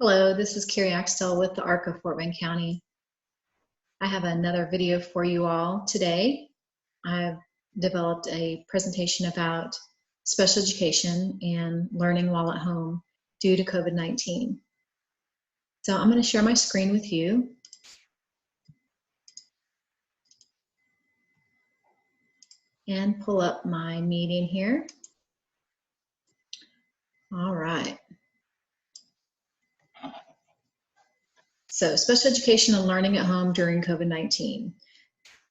Hello, this is Karri Axtell with the ARC of Fort Wayne County. I have another video for you all today. I've developed a presentation about special education and learning while at home due to COVID-19. So I'm going to share my screen with you. And pull up my meeting here. All right. So special education and learning at home during COVID-19.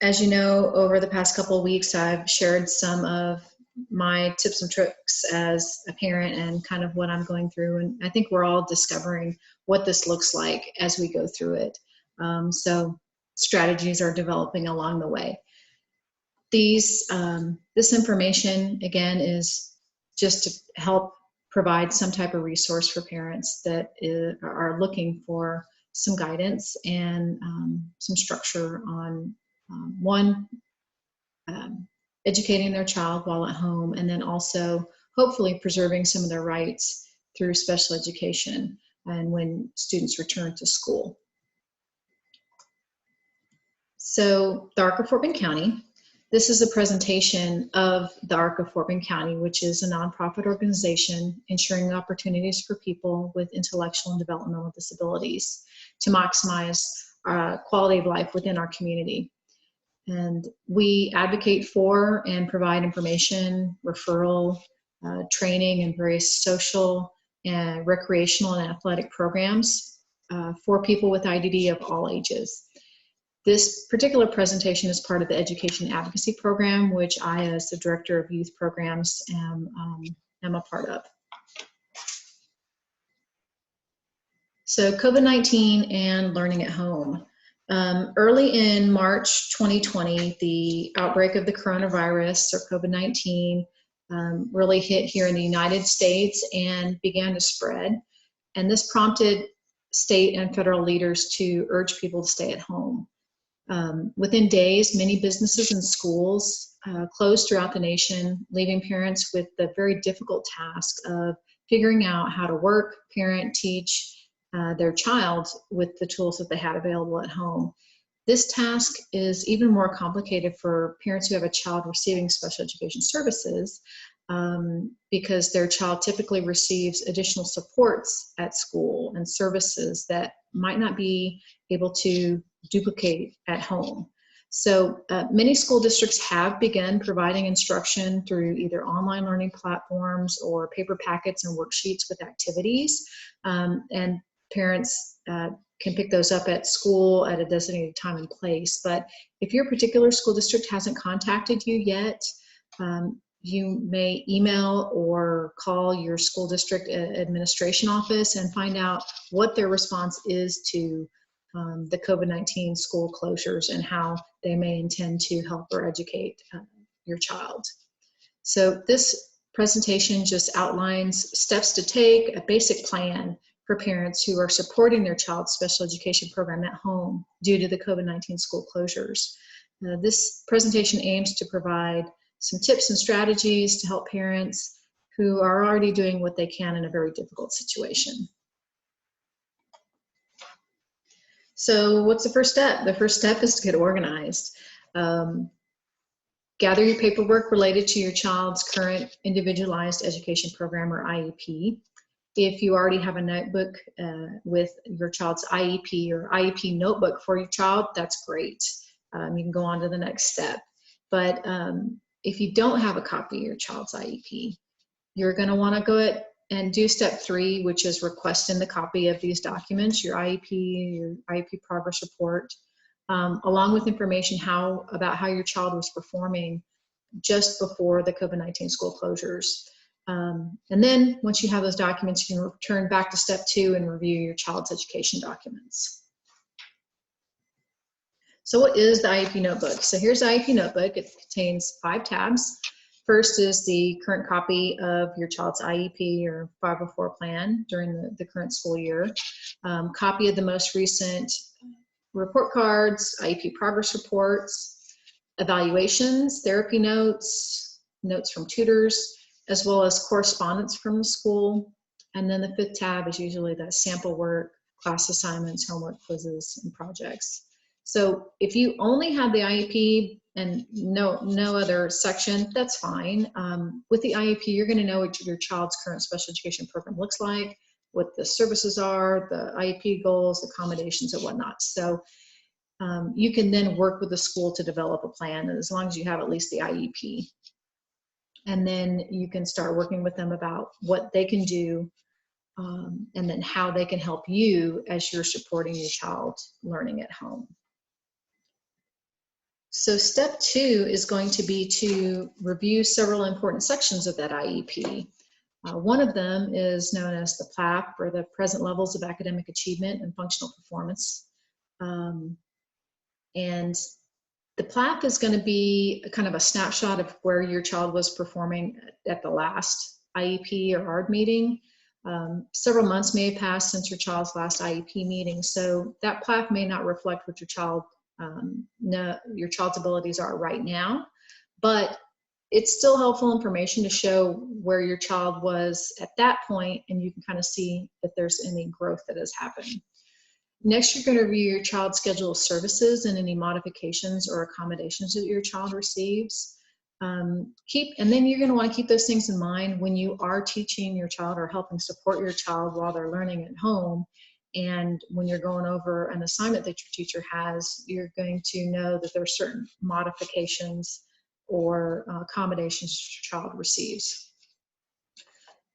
As you know, over the past couple of weeks, I've shared some of my tips and tricks as a parent and kind of what I'm going through. And I think we're all discovering what this looks like as we go through it. So strategies are developing along the way. This information, again, is just to help provide some type of resource for parents that are looking for some guidance and some structure on educating their child while at home, and then also hopefully preserving some of their rights through special education and when students return to school. So the ARC of Fort Wayne County, this is a presentation of the ARC of Fort Wayne County, which is a nonprofit organization ensuring opportunities for people with intellectual and developmental disabilities to maximize quality of life within our community. And we advocate for and provide information, referral, training, and various social and recreational and athletic programs for people with IDD of all ages. This particular presentation is part of the Education Advocacy Program, which I, as the Director of Youth Programs, am a part of. So COVID-19 and learning at home. Early in March 2020, the outbreak of the coronavirus, or COVID-19, really hit here in the United States and began to spread. And this prompted state and federal leaders to urge people to stay at home. Within days, many businesses and schools closed throughout the nation, leaving parents with the very difficult task of figuring out how to work, parent, teach their child with the tools that they had available at home. This task is even more complicated for parents who have a child receiving special education services because their child typically receives additional supports at school and services that might not be able to duplicate at home. So many school districts have begun providing instruction through either online learning platforms or paper packets and worksheets with activities, and parents can pick those up at school at a designated time and place. But if your particular school district hasn't contacted you yet, you may email or call your school district administration office and find out what their response is to the COVID-19 school closures and how they may intend to help or educate your child. So this presentation just outlines steps to take, a basic plan for parents who are supporting their child's special education program at home due to the COVID-19 school closures. This presentation aims to provide some tips and strategies to help parents who are already doing what they can in a very difficult situation. So what's the first step? The first step is to get organized. Gather your paperwork related to your child's current individualized education program, or IEP. If you already have a notebook with your child's IEP or IEP notebook for your child, that's great. You can go on to the next step. But if you don't have a copy of your child's IEP, you're going to want to go and do step 3, which is requesting the copy of these documents, your IEP progress report, along with information about how your child was performing just before the COVID-19 school closures. And then once you have those documents, you can return back to step 2 and review your child's education documents. So what is the IEP notebook? So here's the IEP notebook. It contains 5 tabs. First is the current copy of your child's IEP or 504 plan during the current school year. Copy of the most recent report cards, IEP progress reports, evaluations, therapy notes, notes from tutors, as well as correspondence from the school, And then the fifth tab is usually that sample work, class assignments, homework, quizzes, and projects. So if you only have the IEP and no other section, that's fine. With the IEP, you're going to know what your child's current special education program looks like, what the services are, the IEP goals, accommodations, and whatnot. So you can then work with the school to develop a plan, as long as you have at least the IEP. And then you can start working with them about what they can do, and then how they can help you as you're supporting your child learning at home. So step 2 is going to be to review several important sections of that IEP. One of them is known as the PLAP, or the present levels of academic achievement and functional performance. And the PLAP is going to be kind of a snapshot of where your child was performing at the last IEP or ARD meeting. Several months may have passed since your child's last IEP meeting, so that PLAP may not reflect what your child's abilities are right now, but it's still helpful information to show where your child was at that point, and you can kind of see if there's any growth that has happened. Next, you're going to review your child's schedule of services and any modifications or accommodations that your child receives. And then you're going to want to keep those things in mind when you are teaching your child or helping support your child while they're learning at home. And when you're going over an assignment that your teacher has, you're going to know that there are certain modifications or accommodations your child receives.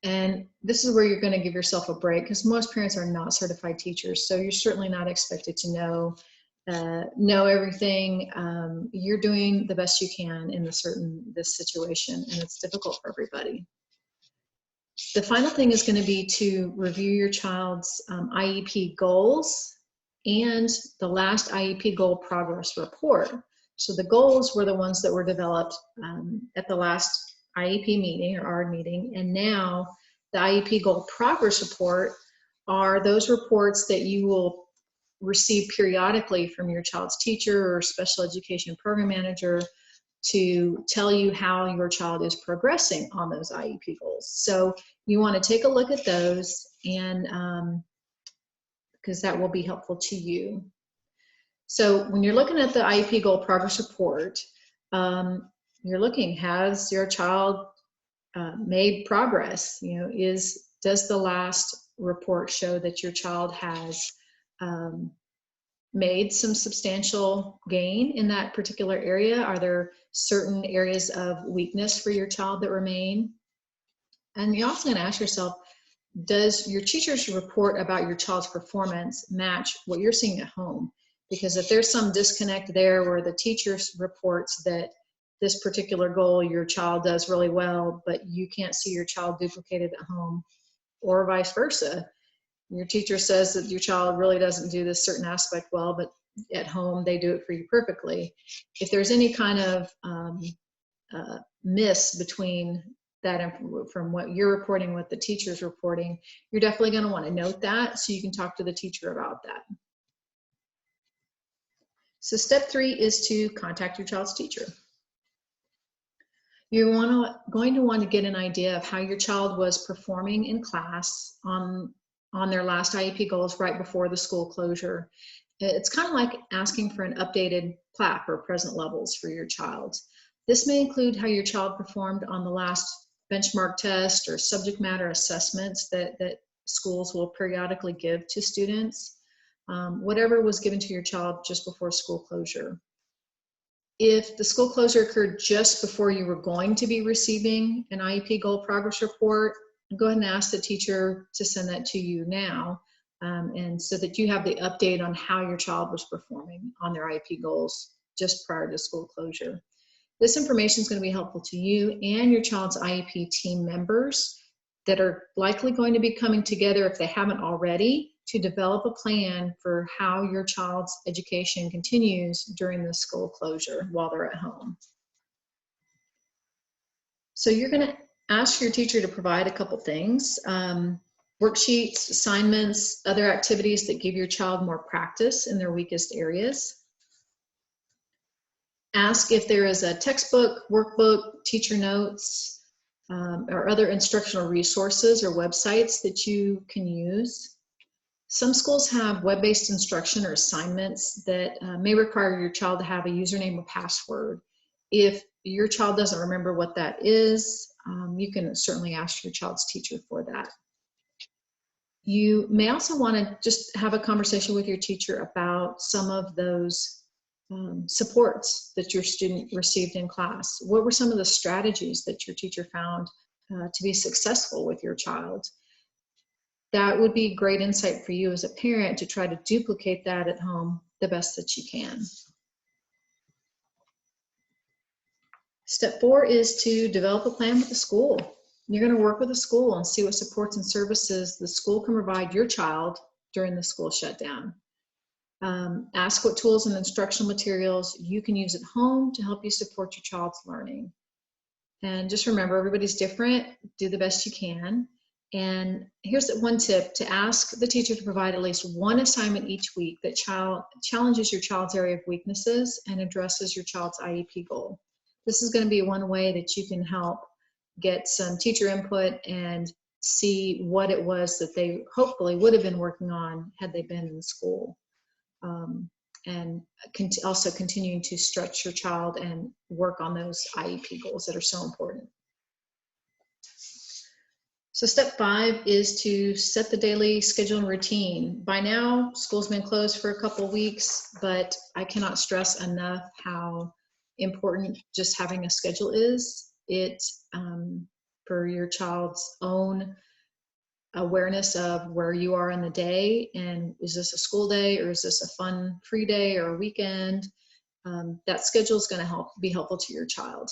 And this is where you're going to give yourself a break, because most parents are not certified teachers, so you're certainly not expected to know everything. You're doing the best you can in this situation, and it's difficult for everybody. The final thing is going to be to review your child's IEP goals and the last IEP goal progress report. So the goals were the ones that were developed at the last IEP meeting or ARD meeting, and now the IEP goal progress report are those reports that you will receive periodically from your child's teacher or special education program manager to tell you how your child is progressing on those IEP goals. So you want to take a look at those, and because that will be helpful to you. So when you're looking at the IEP goal progress report, you're looking, has your child made progress? You know, does the last report show that your child has made some substantial gain in that particular area? Are there certain areas of weakness for your child that remain? And you're also going to ask yourself, does your teacher's report about your child's performance match what you're seeing at home? Because if there's some disconnect there where the teacher reports that this particular goal your child does really well, but you can't see your child duplicated at home, or vice versa, your teacher says that your child really doesn't do this certain aspect well, but at home they do it for you perfectly. If there's any kind of miss between that, from what you're reporting, what the teacher's reporting, you're definitely going to want to note that so you can talk to the teacher about that. So step 3 is to contact your child's teacher. You're going to want to get an idea of how your child was performing in class on their last IEP goals right before the school closure. It's kind of like asking for an updated PLAP, or present levels, for your child. This may include how your child performed on the last benchmark test or subject matter assessments that schools will periodically give to students, whatever was given to your child just before school closure. If the school closure occurred just before you were going to be receiving an IEP goal progress report, go ahead and ask the teacher to send that to you now, and so that you have the update on how your child was performing on their IEP goals just prior to school closure. This information is going to be helpful to you and your child's IEP team members that are likely going to be coming together, if they haven't already, to develop a plan for how your child's education continues during the school closure while they're at home. So you're going to ask your teacher to provide a couple things: worksheets, assignments, other activities that give your child more practice in their weakest areas. Ask if there is a textbook, workbook, teacher notes, or other instructional resources or websites that you can use. Some schools have web-based instruction or assignments that may require your child to have a username or password. If your child doesn't remember what that is, you can certainly ask your child's teacher for that. You may also want to just have a conversation with your teacher about some of those supports that your student received in class. What were some of the strategies that your teacher found to be successful with your child? That would be great insight for you as a parent to try to duplicate that at home the best that you can. Step 4 is to develop a plan with the school. You're going to work with the school and see what supports and services the school can provide your child during the school shutdown. Ask what tools and instructional materials you can use at home to help you support your child's learning. And just remember, everybody's different. Do the best you can. And here's one tip: to ask the teacher to provide at least one assignment each week that challenges your child's area of weaknesses and addresses your child's IEP goal. This is going to be one way that you can help get some teacher input and see what it was that they hopefully would have been working on had they been in school. And also continuing to stretch your child and work on those IEP goals that are so important. So step 5 is to set the daily schedule and routine. By now, school's been closed for a couple weeks, but I cannot stress enough how important just having a schedule is. For your child's own awareness of where you are in the day, and is this a school day or is this a fun free day or a weekend? That schedule is going to be helpful to your child.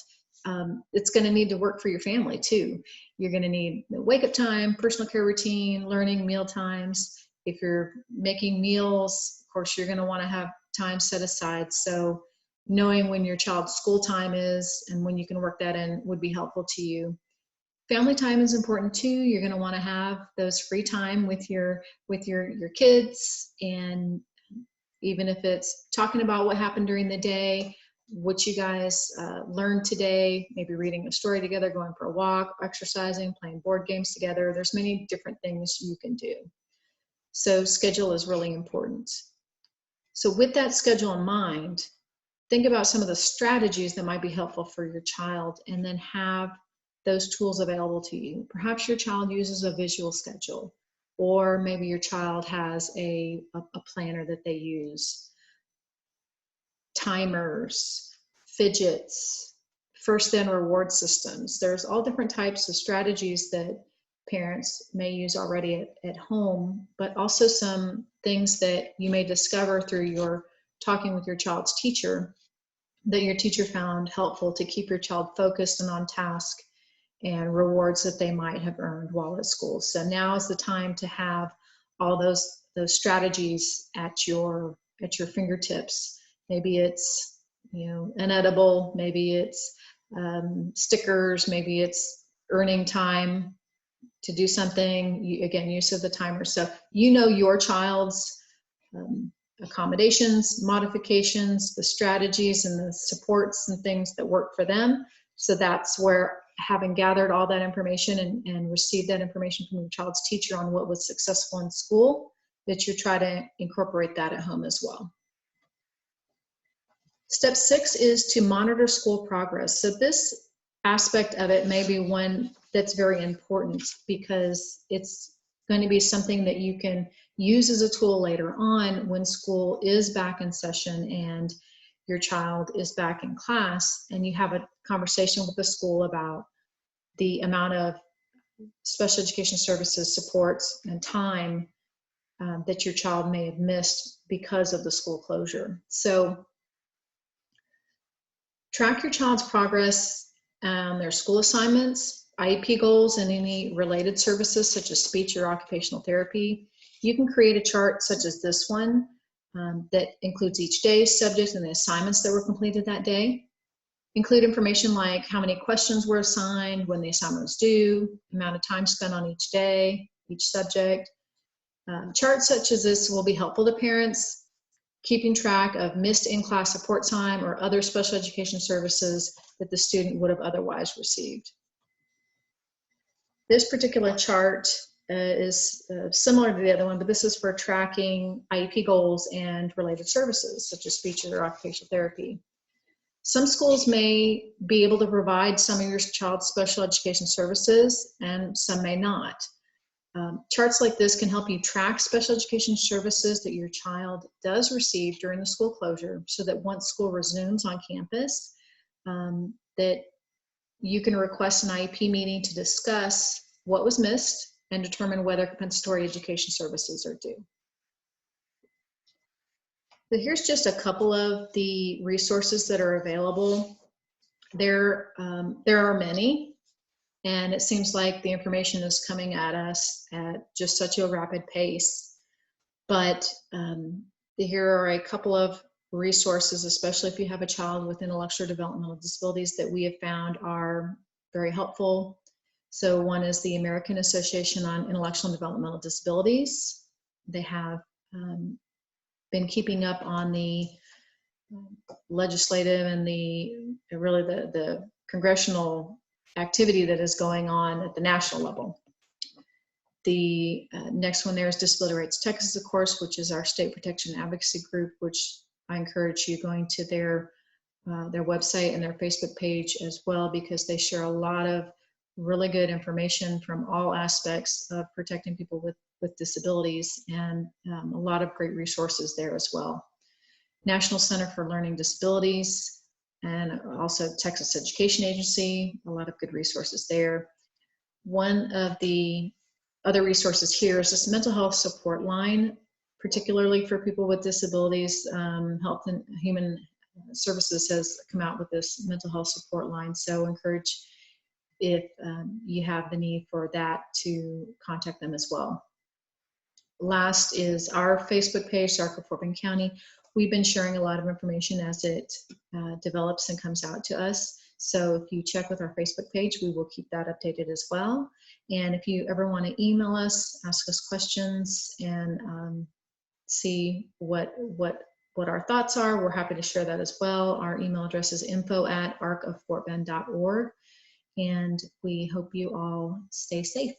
It's going to need to work for your family too. You're going to need wake up time, personal care routine, learning, meal times. If you're making meals, of course, you're going to want to have time set aside. So knowing when your child's school time is and when you can work that in would be helpful to you. Family time is important too. You're going to want to have those free time with your kids, and even if it's talking about what happened during the day, what you guys learned today, maybe reading a story together, going for a walk, exercising, playing board games together. There's many different things you can do. So schedule is really important. So with that schedule in mind, think about some of the strategies that might be helpful for your child, and then have those tools available to you. Perhaps your child uses a visual schedule, or maybe your child has a planner that they use. Timers, fidgets, first then reward systems. There's all different types of strategies that parents may use already at home, but also some things that you may discover through your talking with your child's teacher that your teacher found helpful to keep your child focused and on task, and rewards that they might have earned while at school. So now is the time to have all those strategies at your fingertips. Maybe it's an edible, maybe it's stickers, maybe it's earning time to do something. Again, use of the timer. So your child's accommodations, modifications, the strategies and the supports and things that work for them. So that's where, having gathered all that information and received that information from your child's teacher on what was successful in school, that you try to incorporate that at home as well. Step 6 is to monitor school progress. So this aspect of it may be one that's very important, because it's going to be something that you can use as a tool later on when school is back in session and your child is back in class, and you have a conversation with the school about the amount of special education services, supports, and time that your child may have missed because of the school closure. So track your child's progress, their school assignments, IEP goals, and any related services such as speech or occupational therapy. You can create a chart such as this one that includes each day's subject and the assignments that were completed that day. Include information like how many questions were assigned, when the assignment was due, amount of time spent on each day, each subject. Charts such as this will be helpful to parents keeping track of missed in-class support time or other special education services that the student would have otherwise received. This particular chart is similar to the other one, but this is for tracking IEP goals and related services, such as speech or occupational therapy. Some schools may be able to provide some of your child's special education services, and some may not. Charts like this can help you track special education services that your child does receive during the school closure, so that once school resumes on campus, that you can request an IEP meeting to discuss what was missed and determine whether compensatory education services are due. So here's just a couple of the resources that are available. There are many, and it seems like the information is coming at us at just such a rapid pace. But here are a couple of resources, especially if you have a child with intellectual or developmental disabilities, that we have found are very helpful. So one is the American Association on Intellectual and Developmental Disabilities. They have been keeping up on the legislative and the congressional activity that is going on at the national level. The next one there is Disability Rights Texas, of course, which is our state protection advocacy group, which I encourage you going to their website and their Facebook page as well, because they share a lot of really good information from all aspects of protecting people with disabilities, and a lot of great resources there as well. National Center for Learning Disabilities, and also Texas Education Agency, a lot of good resources there. One of the other resources here is this mental health support line, particularly for people with disabilities. Health and Human Services has come out with this mental health support line, so encourage, if you have the need for that, to contact them as well. Last is our Facebook page, Sarko-Forbin County. We've been sharing a lot of information as it develops and comes out to us. So if you check with our Facebook page, we will keep that updated as well. And if you ever want to email us, ask us questions, and see what our thoughts are, we're happy to share that as well. Our email address is info@arcoffortbend.org. And we hope you all stay safe.